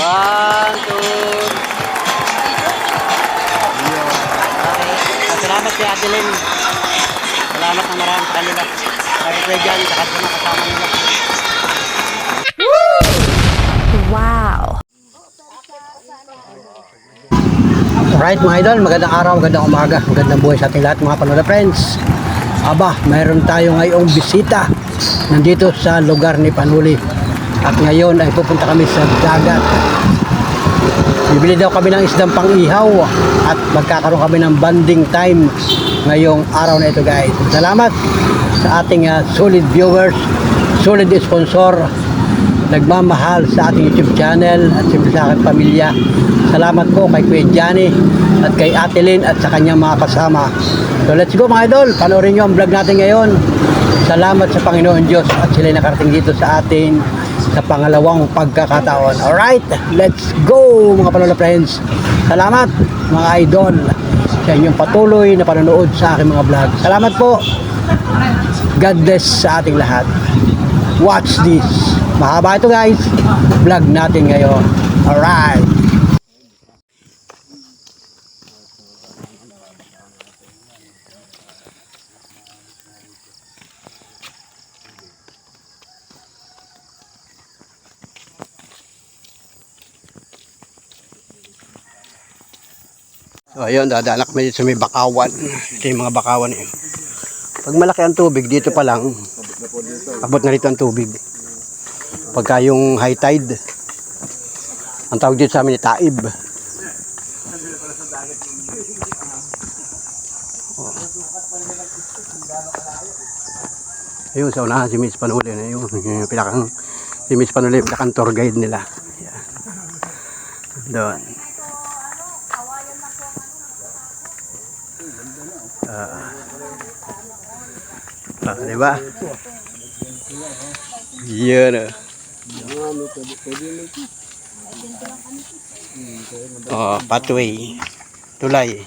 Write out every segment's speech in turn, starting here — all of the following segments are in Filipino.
One, two. Okay. Salamat kay Adeline. Salamat ng marami sa kanila. Sabi ko dyan, saka sa mga kasama nila. Wow! Alright mga idol, magandang araw, magandang umaga, magandang buhay sa ating lahat mga Panola friends. Aba, mayroon tayo ngayong bisita nandito sa lugar ni Panuli. At ngayon ay pupunta kami sa dagat. Bibili daw kami ng isdang pang-ihaw at magkakaroon kami ng bonding time ngayong araw na ito guys. Salamat sa ating solid viewers, solid sponsor, nagmamahal sa ating YouTube channel at siyempre sa aking pamilya. Salamat po kay Kuya Johnny at kay Ate Lynn at sa kanyang mga kasama. So let's go mga idol, panoorin nyo ang vlog natin ngayon. Salamat sa Panginoon Diyos at sila'y nakarating dito sa atin sa pangalawang pagkakataon. Alright, let's go mga Panola friends. Salamat mga idol sa inyong patuloy na panonood sa aking mga vlog. Salamat po. God bless sa ating lahat. Watch this. Mahaba ito guys. Vlog natin ngayon. Alright. So ayun, dadaan kami dito sa may bakawan. Ito yung mga bakawan yun. Pag malaki ang tubig, dito pa lang, abot na rito ang tubig. Pagka yung high tide, ang tawag dito sa amin ni taib. Oh. Ayun, sa unahan si Miss Panuli. Ayun, si Miss Panuli, pinakang tour guide nila. Yan. Doon. Diba? Yan. Oh, pathway. Tulay.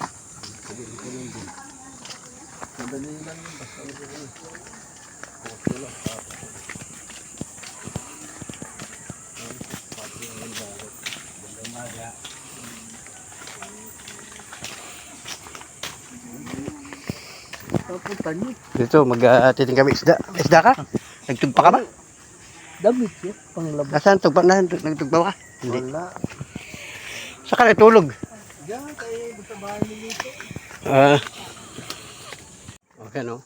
Dito magtiting kami isda. Isda ka? Nagtugpa ka ba? Damit yun, panglabas. Nasaan tugpa? Nagtugpa ka? Hindi. Wala. Saan ka natulog? Diyan, kayo sa bahay nilito. Okay no.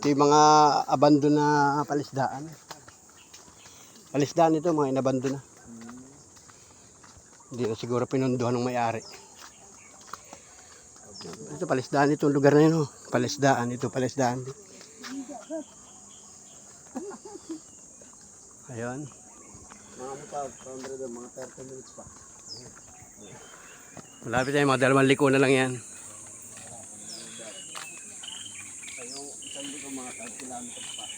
Ito yung mga abandon na palisdaan. Palisdaan ito, mga inabandon na. Hindi na siguro pinunduhan ng may-ari. Ito palisdaan itong lugar na yun. Oh. Palisdaan ito, palisdaan. Ayun. Mga mutag, mga 30 minutes pa. Malapit tayo, mga 2 liko na lang yan. Isang liko mga 5 kilometers pa.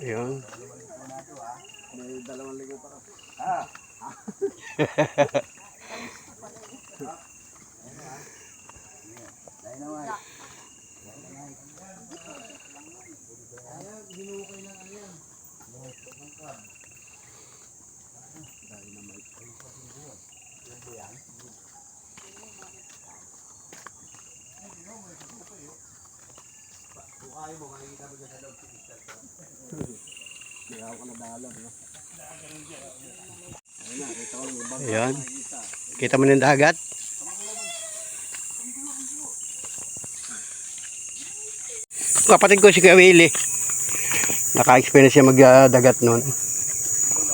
Ayun. May 2 liko pa. Ayan. Kita mo ng dagat. Kapatid ko si Kuya Willie. Naka-experience siya magdagat noon.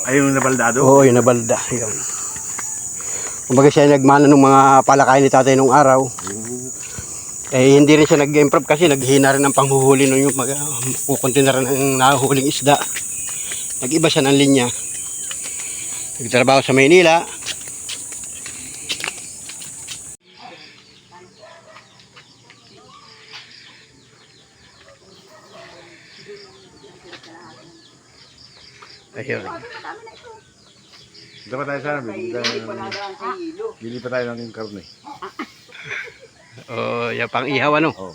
Ayun yung nabaldado? Oo, yung nabalda. Yun. Kumbaga siya nagmana ng mga palakayin ni tatay nung araw. Eh hindi rin siya nag-improve kasi naghihina rin ng panghuhuli nung yung kukunti na rin ang nahuhuling isda. Nag-iba siya ng linya. Nagtrabaho sa Maynila. Ayun. Dapat tayo sana, bili pa tayo ng karne. Oh, yung pang ihaw ano? Oo.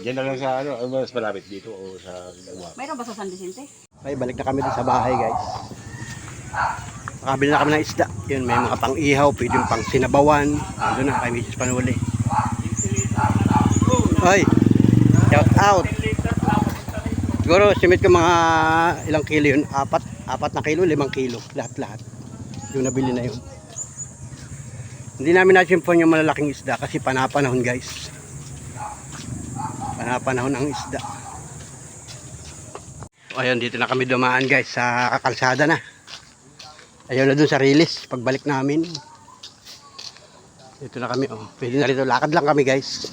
Diyan na lang sa ano, mas malapit dito o sa Uwak. Mayroon ba sa San Vicente? Ay, balik na kami dun sa bahay, guys. Nakabili na kami ng isda. Yun, may mga pang ihaw, pwedeng pang sinabawan. Doon na kay Mrs. Panuli. Ay, shout out. Siguro, simit ko mga ilang kilo yun. 4 na kilo, 5 kilo. Lahat-lahat. Yung nabili na yun. Hindi namin nasimpon yung malalaking isda kasi panapanahon, guys. Panapanahon ang isda. Ayun, dito na kami dumaan, guys, sa kalsada na. Ayaw na dun sa release, pagbalik namin. Dito na kami, oh. Pwede na rito, lakad lang kami, guys.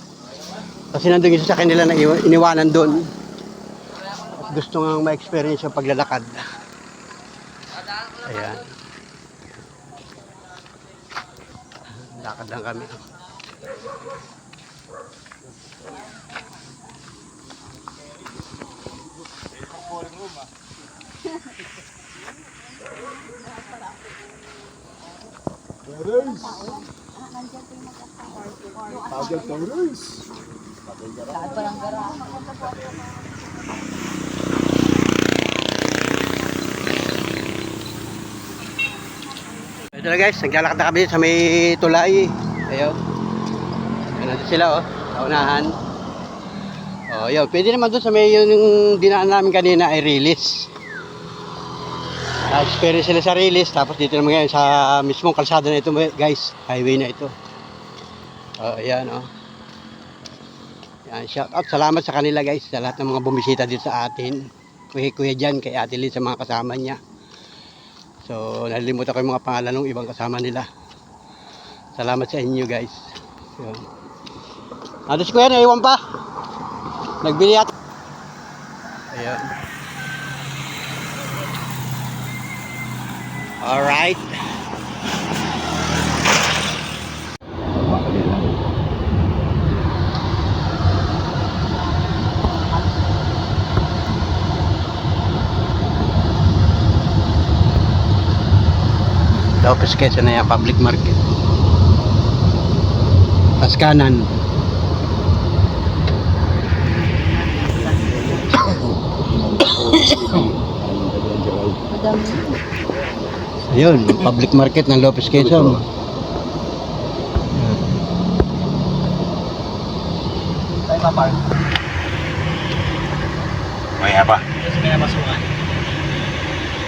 Kasi nandun yung sasakyan nila na iniwanan dun. At gusto nga ma-experience yung paglalakad. Ayan. Lakad lang kami. Ito na guys, naglalakad na kami sa may tulay. Ayun. Ayun natin sila, oh. Sa unahan. Oh, yun. Pwede naman doon sa may yung dinaan namin kanina ay release. Experience sila sa release. Tapos dito naman ngayon sa mismong kalsada na ito, guys. Highway na ito. Oh, ayan, oh. Yan, shout out. Salamat sa kanila, guys. Sa lahat ng mga bumisita dito sa atin. Kuya dyan, kay Ate Lynn, sa mga kasama niya. So, nalimutan ko yung mga pangalan ng ibang kasama nila. Salamat sa inyo, guys. Yun. Nandun si Kuya, naiwan pa. Nagbili at. Ayan. Alright. Lopez Quezon na yan, public market. Pas kanan. Ayun, public market ng Lopez Quezon. May apa?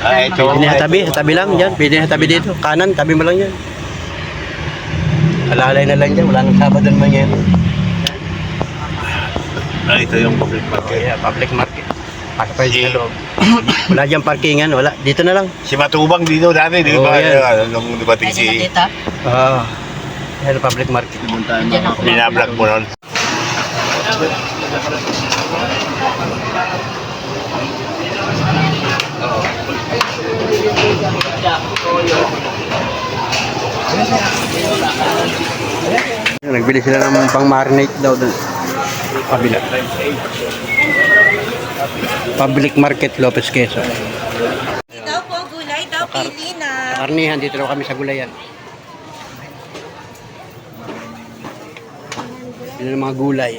Ah, ito. Pwede na tabi lang dyan. Pwede na tabi dito. Kanan, tabi mo lang yan. Alalay na lang dyan. Wala nang Sabado naman yan. Ah, ito yung public market. Yeah, public market. Pasok pa sa loob. Wala dyan parkingan. Wala. Dito na lang. Si Matubang dito dati, di Oo, ba? yan. Nung dumating si... Oo. Yan ang public market. Binablog mo nun. Nagbili sila ng pang-marinate daw doon. Kabila. Public market, Lopez Quezon. Daw po, gulay daw, pili na. Sa karnihan, dito daw kami sa gulayan. Bili ng mga gulay.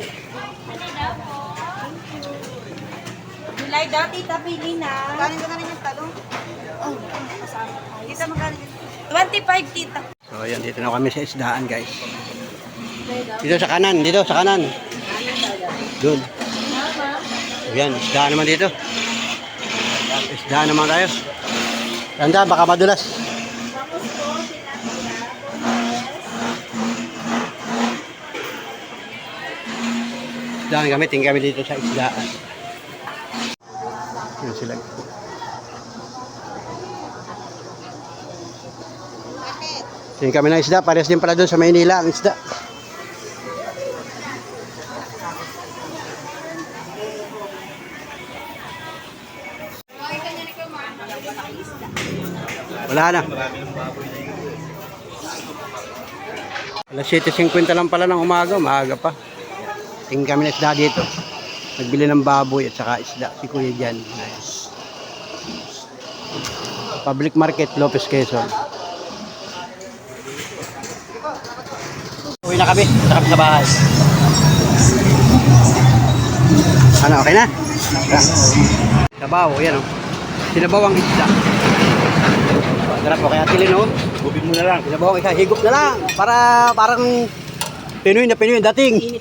Gulay daw, tita, pili na. Kanin ko na rin yung talong. Oh, kasama. Tita, magkano? 25, tita. So, ayan, dito na kami sa isdaan, guys. Dito sa kanan, dito sa kanan. Doon. Ayan, isdaan naman dito. Isdaan naman tayo. Tanda, baka madulas. Isdaan kami, tingin kami dito sa isdaan. Ayan sila. Tingin kami ng isda, pares din pala doon sa Maynila ang isda. Wala na. Alas 7:50 lang pala ng umaga, maaga pa. Tingin kami ng isda dito. Nagbili ng baboy at saka isda si Kuya dyan. Nice. Public market, Lopez Quezon. Uwi na kami. Punta kami sa bahay. Ano, okay na? Sabaw, yan o. Sinabaw ang isda. Sarap po kaya tilin o. Bubig mo na lang. Sinabaw ang isda, higop na lang. Parang Pinoy na Pinoy ang dating.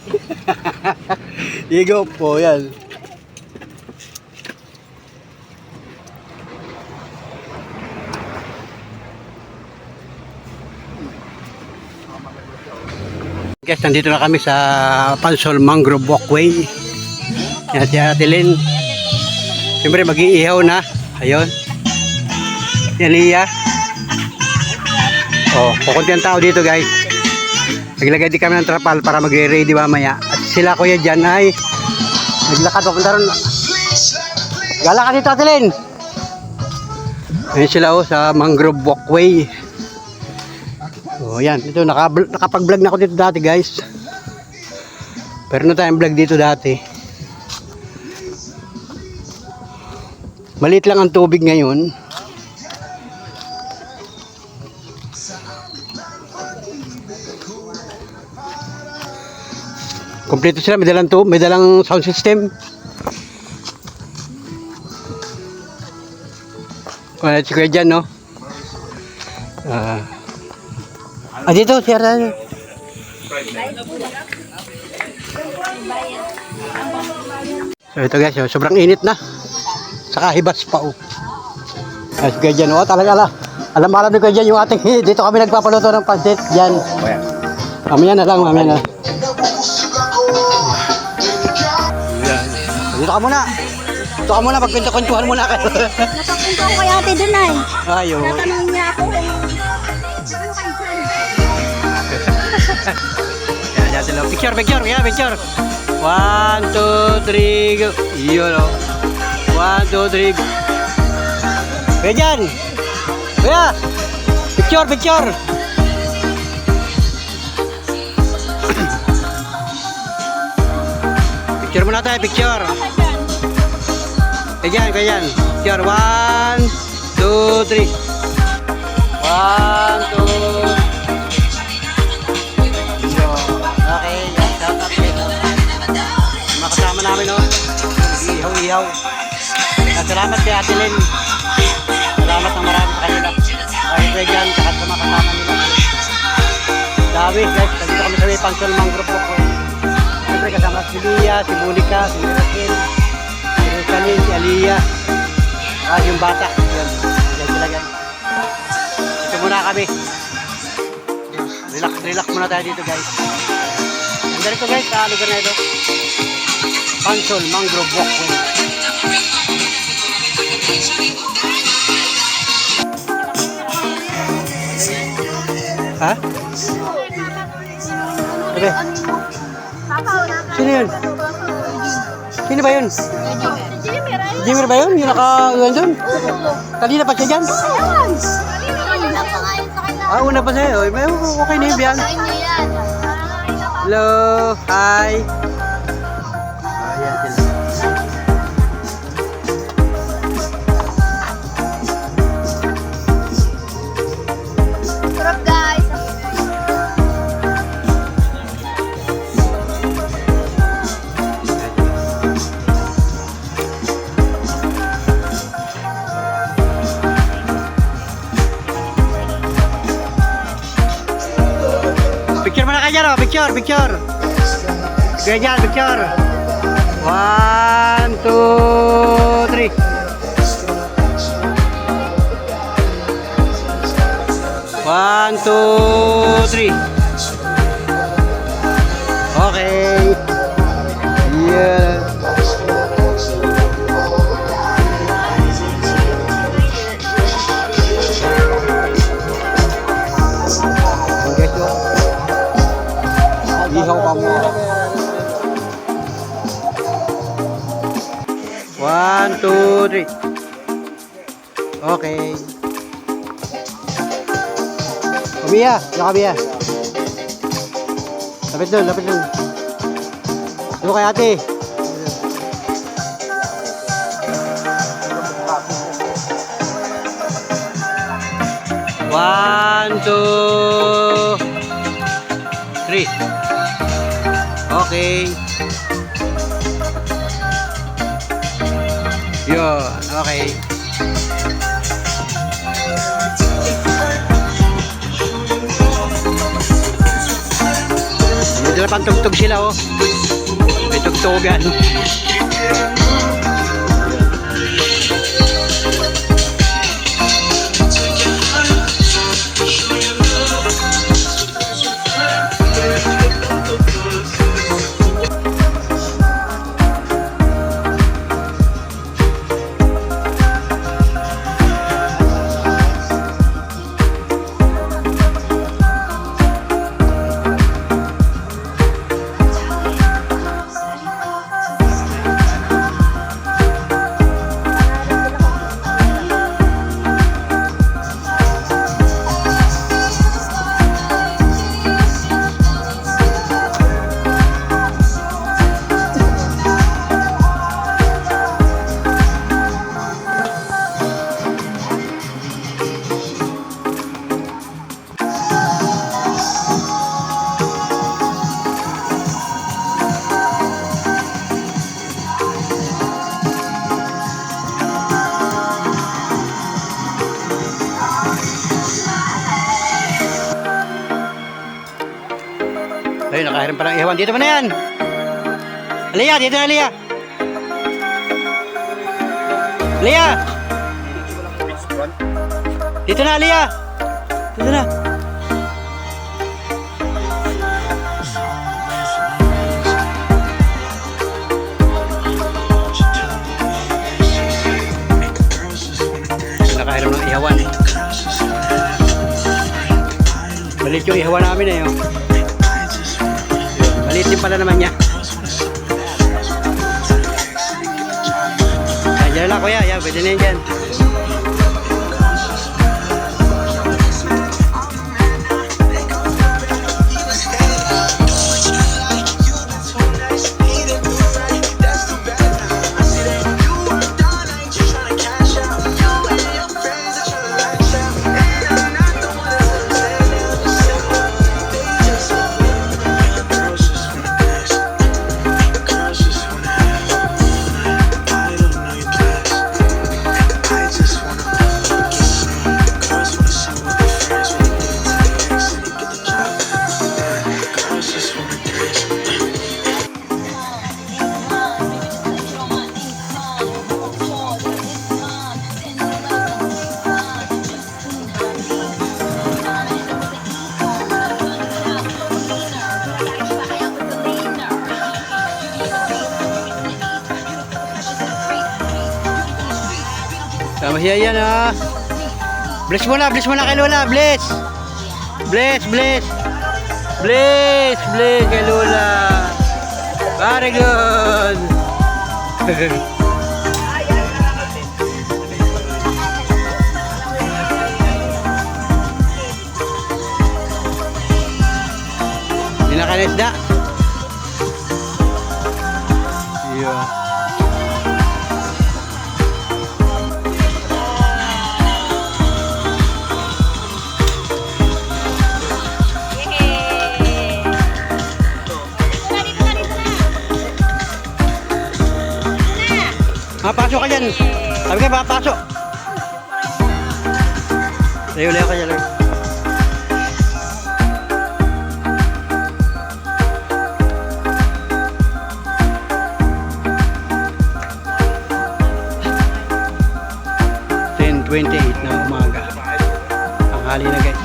Higop po, yan. Guys, nandito na kami sa Pansol Mangrove Walkway. Yan si Ate Lynn. Siyempre mag-iihaw na. Ayun. Yan Lia. Oh, kukunti ang tao dito guys. Naglagay din kami ng trapal para magre-ready mamaya. At sila kuya dyan ay naglakad papunta ron. Gala ka dito Ate Lynn. Ayun sila oh, sa Mangrove Walkway. Oh, yan. Ito, nakapag-vlog na ako dito dati, guys. Pero na tayong vlog dito dati. Maliit lang ang tubig ngayon. Kompleto sila, may dalang sound system. Wala si Kuya dyan, no? Dito, siya rin. So ito guys, sobrang init na. Saka hibas pa oh. Guys, kaya dyan, oh, talaga alam ni Kuya dyan yung ating, dito kami nagpapaluto ng pancit, dyan. Mamaya na lang, mamaya na. Dito ka muna. Dito ka muna, magkwento-kwentuhan muna kayo. Napapunta ko kay ate dun ay. Ayun. Natanong niya ako kung Yan sila. Picture. Yeah, picture. 1, 2, 3, go. Iyon o. 1, 2, 3. Kuya dyan. Kuya. Picture. Picture muna tayo, picture. Kuya dyan. Picture. 1, 2, 3. 1, 2, Okay, shout out dito. Makasama namin, no? Ihaw-ihaw. Salamat kay Ate Lynn. Salamat ng marami sa kanila. Kahit Regan, kahit sa mga kasama nila. Dami, guys. Dito kami sa may Pansol Mangrove Walkway. Siyempre kasama si Lia, si Monica, si Miracle, si Rosalie, si Aliyah. Yung bata. Yan sila, guys. Ito muna kami. Relax muna tayo dito, guys. Ganda ito guys, sa lugar na ito. Pansol Mangrove Walkway. Ha? Sabi? Sino yun? Sino ba yun? Jimmer ba yun? Yung naka-iwan dun? Kanina pa siya dyan? Una pa sa'yo. Okay na yun, Bian. Hello, hi. Ayan sila. sarap guys. Picture muna kayo dyan, oh. Picture. Kaya dyan, picture. 1, 2, 3. 1, 2, 3. Okay. Yeah. Ihaw pa mo. 1, 2, 3. Okay. Kabiya, yung kabiya. Lapit dun. Ano kay ate? One, 2, 3. 3. Okay. Yun, okay. Dito na pang tugtog sila oh. May tugtugan. Ayun, nakahiram palang ihawan. Dito mo na yan. Aliyah, dito na Aliyah. Aliyah. Dito na Aliyah. Dito na. Nakahiram ng ihawan. Balit yung ihawan namin eh. Oh. Maliit din pala naman niya. Diyan lang kuya, yan, pwede na yun dyan. Tama siya yan ha. Bless mo na kay Lola. Bless. Bless kay Lola. Very good. Hindi na kanisda. Yeah. Pasok ka dyan. Sabi ka, papasok. Layo ka dyan, Lord. ng umaga. Tanghali na guys.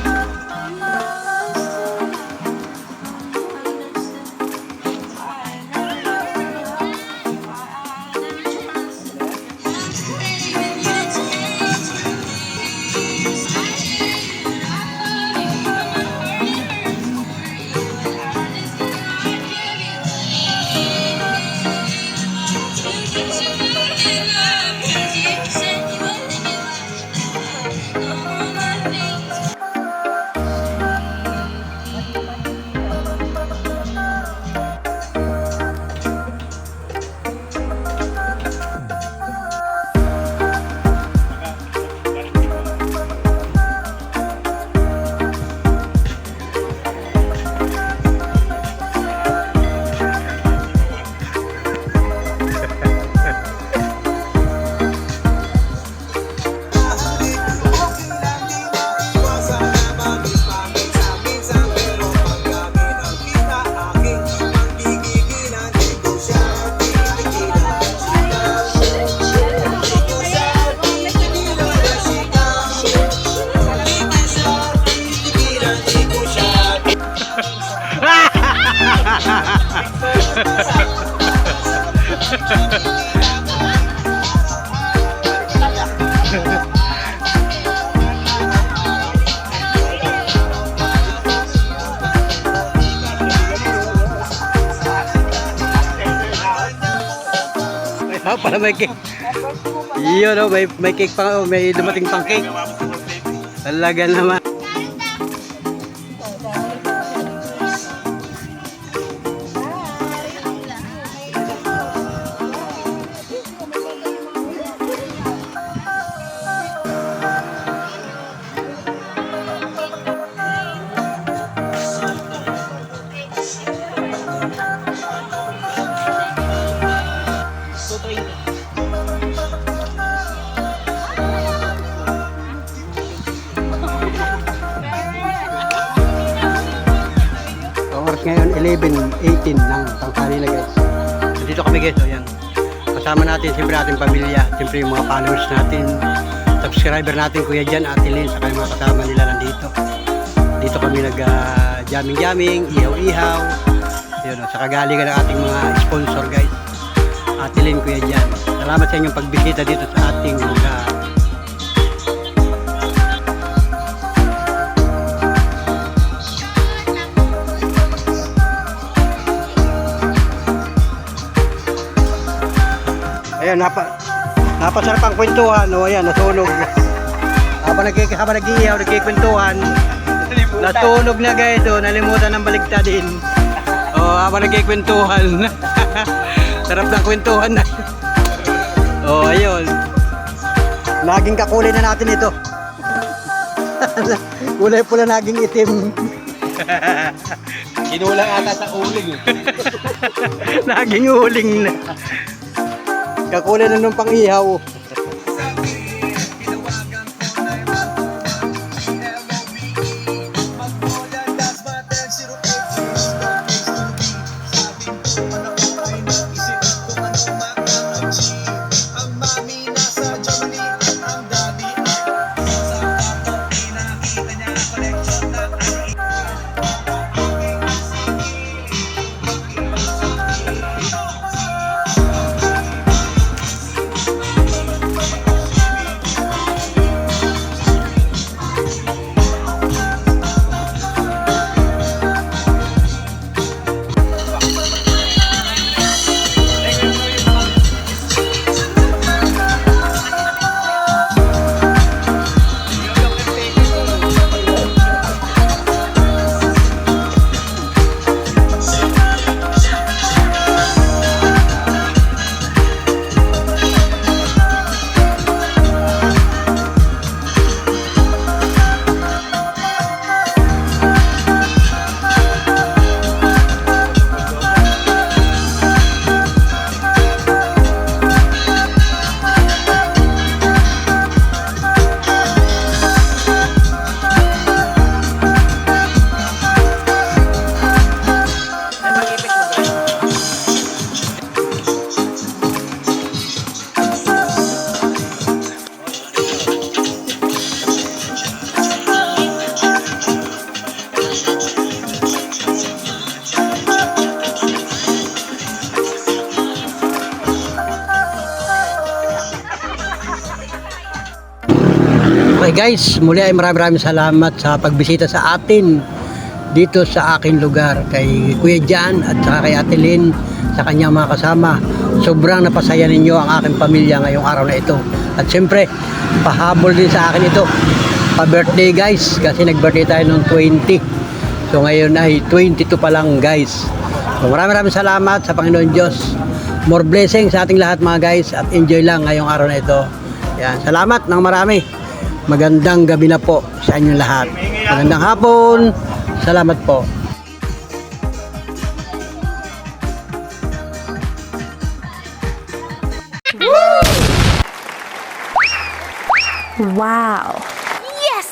pala may cake. Yun, oh, may cake pa, oh, may dumating pang cake. Talaga naman. Ang oras ngayon, 11:18 ng tanghali na guys. Dito kami guys, o yan. Kasama natin, siyempre ating pamilya, siyempre yung mga followers natin, subscriber natin, Kuya Jan, Ate Lynn, saka yung mga kasama nila nandito. Dito kami nag-jamming-jamming, ihaw-ihaw. Yun, saka galing ng ating mga sponsor guys. Ate Lynn, Kuya Jan. Salamat sa inyong pagbisita dito sa ating lugar. Ayan, napasarap ang kwentuhan. O, ayan, nasunog. Habang nag-iihaw, nagkikwentuhan. Nasunog na guys. O, nalimutan ng baligtad din. O, habang nagkikwentuhan. Sarap ng kwentuhan na. O, ayun. Naging kakulay na natin ito. Kulay pula naging itim. Kinulang ata sa uling. Naging uling na. Kakulay na nung pang-ihaw. Okay guys, muli ay maraming salamat sa pagbisita sa atin dito sa aking lugar kay Kuya Jan at saka kay Ate Lynn sa kanyang mga kasama. Sobrang napasaya ninyo ang aking pamilya ngayong araw na ito. At siyempre, pahabol din sa akin ito. Pa-birthday guys, kasi nag-birthday tayo noong 20. So ngayon ay 22 pa lang guys. So maraming salamat sa Panginoon Diyos. More blessings sa ating lahat mga guys at enjoy lang ngayong araw na ito. Yan, salamat ng marami. Magandang gabi na po sa inyong lahat. Magandang hapon. Salamat po. Wow! Yes!